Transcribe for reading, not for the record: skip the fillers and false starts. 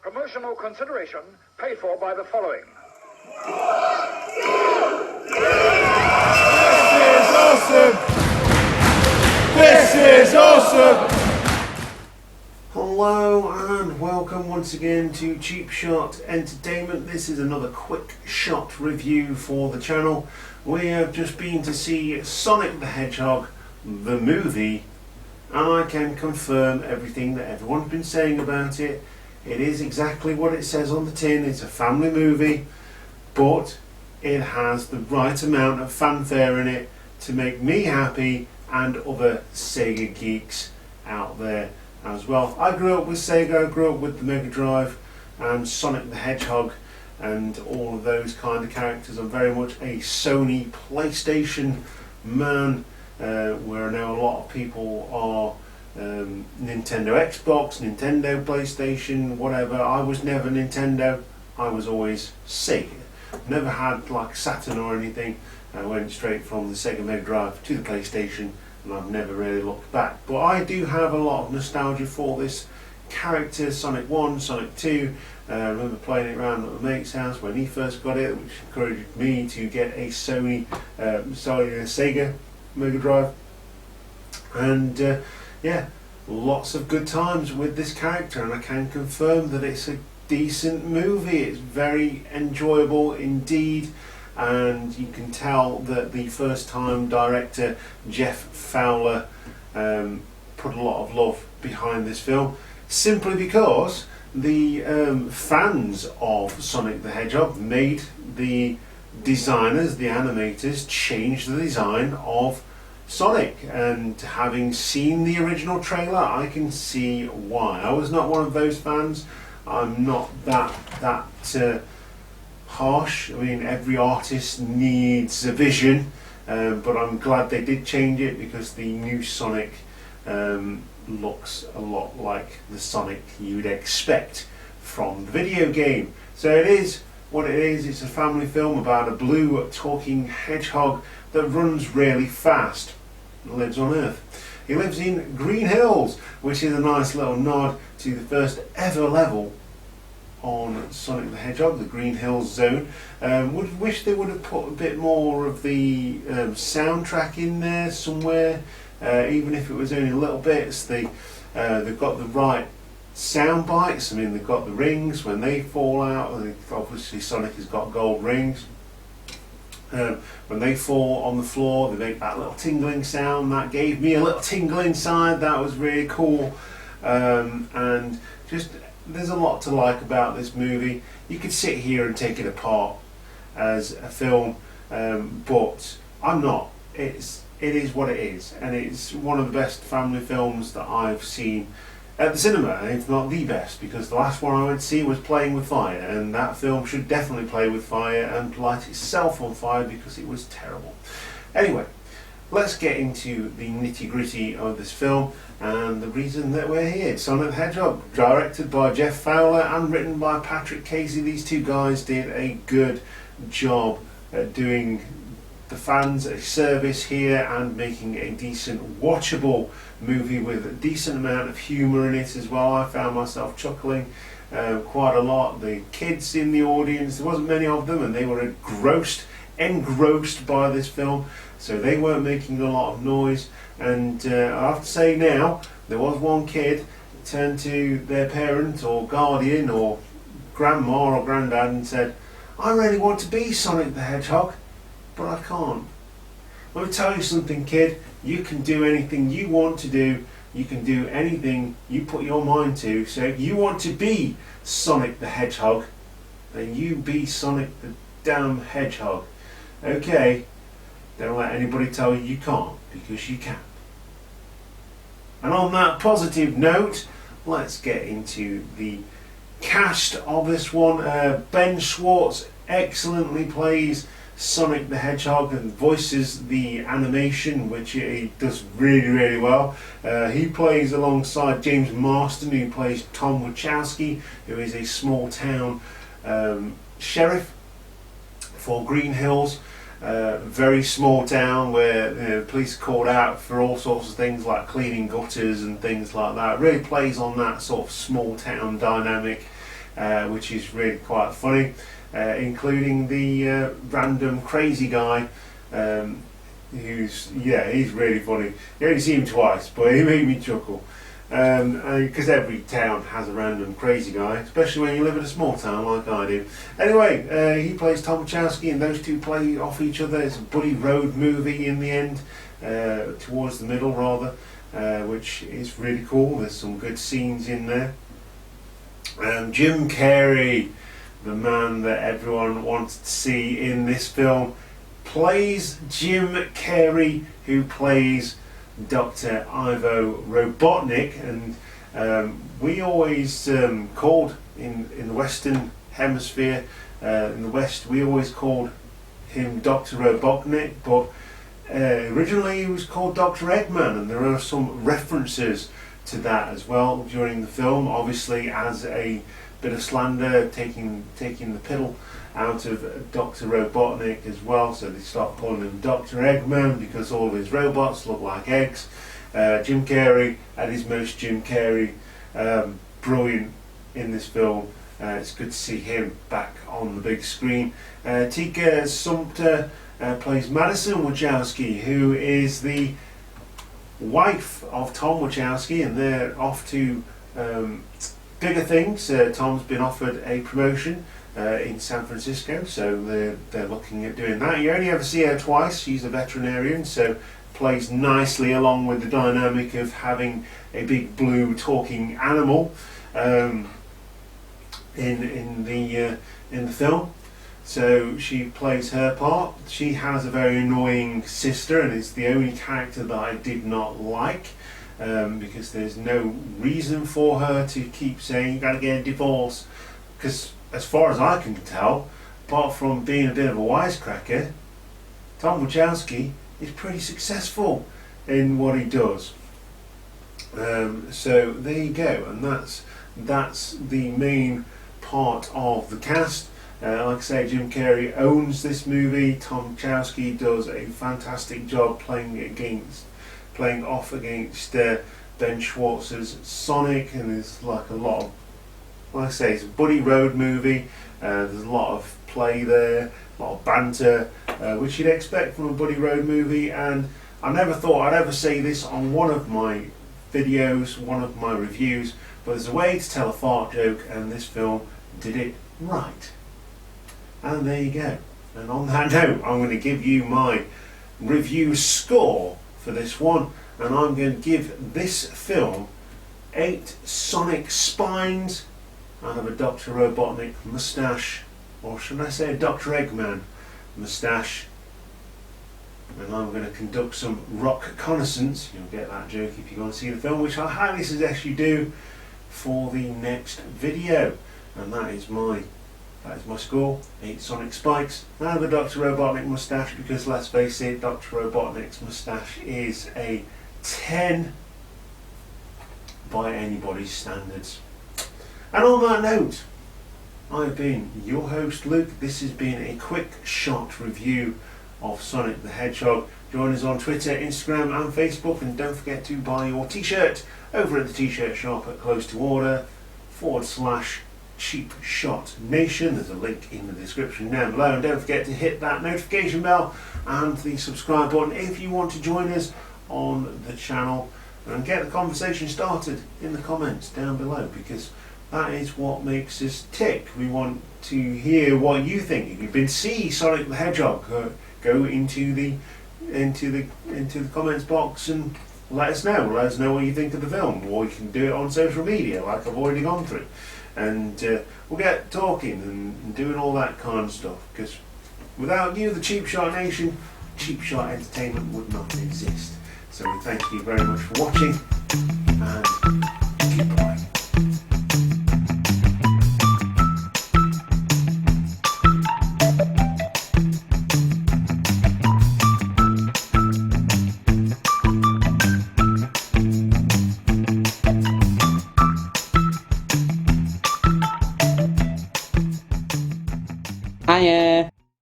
Promotional consideration paid for by the following. This is awesome! This is awesome! Hello and welcome once again to Cheap Shot Entertainment. This is another quick shot review for the channel. We have just been to see Sonic the Hedgehog, the movie, and I can confirm everything that everyone's been saying about it. It is exactly what it says on the tin. It's a family movie, but it has the right amount of fanfare in it to make me happy and other Sega geeks out there as well. I grew up with Sega, I grew up with the Mega Drive and Sonic the Hedgehog and all of those kind of characters. I'm very much a Sony PlayStation man, where I know a lot of people are Nintendo Xbox, Nintendo PlayStation, whatever. I was never Nintendo, I was always Sega. Never had like Saturn or anything. I went straight from the Sega Mega Drive to the PlayStation and I've never really looked back. But I do have a lot of nostalgia for this character, Sonic 1, Sonic 2. I remember playing it around at my mate's house when he first got it, which encouraged me to get a Sega Mega Drive. And yeah, lots of good times with this character, and I can confirm that it's a decent movie. It's very enjoyable indeed, and you can tell that the first time director Jeff Fowler put a lot of love behind this film, simply because the fans of Sonic the Hedgehog made the designers, the animators, change the design of Sonic, and having seen the original trailer I can see why. I was not one of those fans. I'm not that harsh. I mean, every artist needs a vision, but I'm glad they did change it, because the new Sonic looks a lot like the Sonic you'd expect from the video game. So it is what it is. It's a family film about a blue talking hedgehog that runs really fast and lives on Earth. He lives in Green Hills, which is a nice little nod to the first ever level on Sonic the Hedgehog, the Green Hills zone. Would wish they would have put a bit more of the soundtrack in there somewhere, even if it was only little bits. They've got the right sound bites. I mean, they've got the rings when they fall out. Obviously Sonic has got gold rings. When they fall on the floor, they make that little tingling sound. That gave me a little tingle inside. That was really cool. And just, there's a lot to like about this movie. You could sit here and take it apart as a film, but I'm not. It is what it is, and it's one of the best family films that I've seen at the cinema, if not the best, because the last one I went to see was Playing with Fire, and that film should definitely play with fire and light itself on fire, because it was terrible. Anyway, let's get into the nitty-gritty of this film and the reason that we're here. Sonic the Hedgehog, directed by Jeff Fowler and written by Patrick Casey. These two guys did a good job at doing the fans a service here and making a decent watchable movie with a decent amount of humour in it as well. I found myself chuckling quite a lot. The kids in the audience, there wasn't many of them, and they were engrossed by this film, so they weren't making a lot of noise. And I have to say now, there was one kid turned to their parent or guardian or grandma or granddad and said, "I really want to be Sonic the Hedgehog, but I can't." Let me tell you something, kid. You can do anything you want to do. You can do anything you put your mind to. So if you want to be Sonic the Hedgehog, then you be Sonic the damn Hedgehog. Okay? Don't let anybody tell you you can't, because you can. And on that positive note, let's get into the cast of this one. Ben Schwartz excellently plays Sonic the Hedgehog and voices the animation, which he does really, really well. He plays alongside James Marston, who plays Tom Wachowski, who is a small town sheriff for Green Hills. Very small town where police are called out for all sorts of things like cleaning gutters and things like that. It really plays on that sort of small town dynamic. which is really quite funny, including the random crazy guy, he's really funny. You only see him twice, but he made me chuckle. Because every town has a random crazy guy, especially when you live in a small town like I do. Anyway, he plays Tom Wachowski, and those two play off each other. It's a buddy road movie in the end, towards the middle rather, which is really cool. There's some good scenes in there. Jim Carrey, the man that everyone wanted to see in this film, plays Jim Carrey, who plays Dr. Ivo Robotnik, and we always called in the Western Hemisphere, in the West, we always called him Dr. Robotnik, but originally he was called Dr. Eggman, and there are some references to that as well during the film, obviously as a bit of slander, taking the piddle out of Dr. Robotnik as well, so they start calling him Dr. Eggman because all of his robots look like eggs. Jim Carrey at his most Jim Carrey, brilliant in this film. It's good to see him back on the big screen. Tika Sumpter plays Madison Wachowski, who is the wife of Tom Wachowski, and they're off to bigger things. Tom's been offered a promotion in San Francisco, so they're looking at doing that. You only ever see her twice. She's a veterinarian, so plays nicely along with the dynamic of having a big blue talking animal in the film. So she plays her part. She has a very annoying sister, and it's the only character that I did not like, because there's no reason for her to keep saying you gotta get a divorce, because as far as I can tell, apart from being a bit of a wisecracker, Tom Wachowski is pretty successful in what he does. So there you go, and that's the main part of the cast. Like I say, Jim Carrey owns this movie. Tom Wachowski does a fantastic job playing off against Ben Schwartz's Sonic, and there's like a lot of, like I say, it's a buddy road movie. There's a lot of play there, a lot of banter, which you'd expect from a buddy road movie. And I never thought I'd ever say this on one of my videos, one of my reviews, but there's a way to tell a fart joke, and this film did it right. And there you go. And on that note, I'm going to give you my review score for this one, and I'm going to give this film 8 Sonic spines out of a Dr. Robotnik moustache, or should I say a Dr. Eggman moustache. And I'm going to conduct some rock reconnaissance, you'll get that joke if you go and see the film, which I highly suggest you do for the next video. And that is my score, 8 Sonic spikes out of a Dr. Robotnik moustache, because let's face it, Dr. Robotnik's moustache is a 10 by anybody's standards. And on that note, I've been your host Luke. This has been a quick shot review of Sonic the Hedgehog. Join us on Twitter, Instagram and Facebook, and don't forget to buy your t-shirt over at the t-shirt shop at close to order /Cheap Shot Nation. There's a link in the description down below, and don't forget to hit that notification bell and the subscribe button if you want to join us on the channel, and get the conversation started in the comments down below, because that is what makes us tick. We want to hear what you think. If you've been to see Sonic the Hedgehog, go into the comments box and let us know. Let us know what you think of the film, or you can do it on social media like I've already gone through, and we'll get talking and doing all that kind of stuff, because without you, the Cheap Shot Nation, Cheap Shot Entertainment would not exist. So we thank you very much for watching.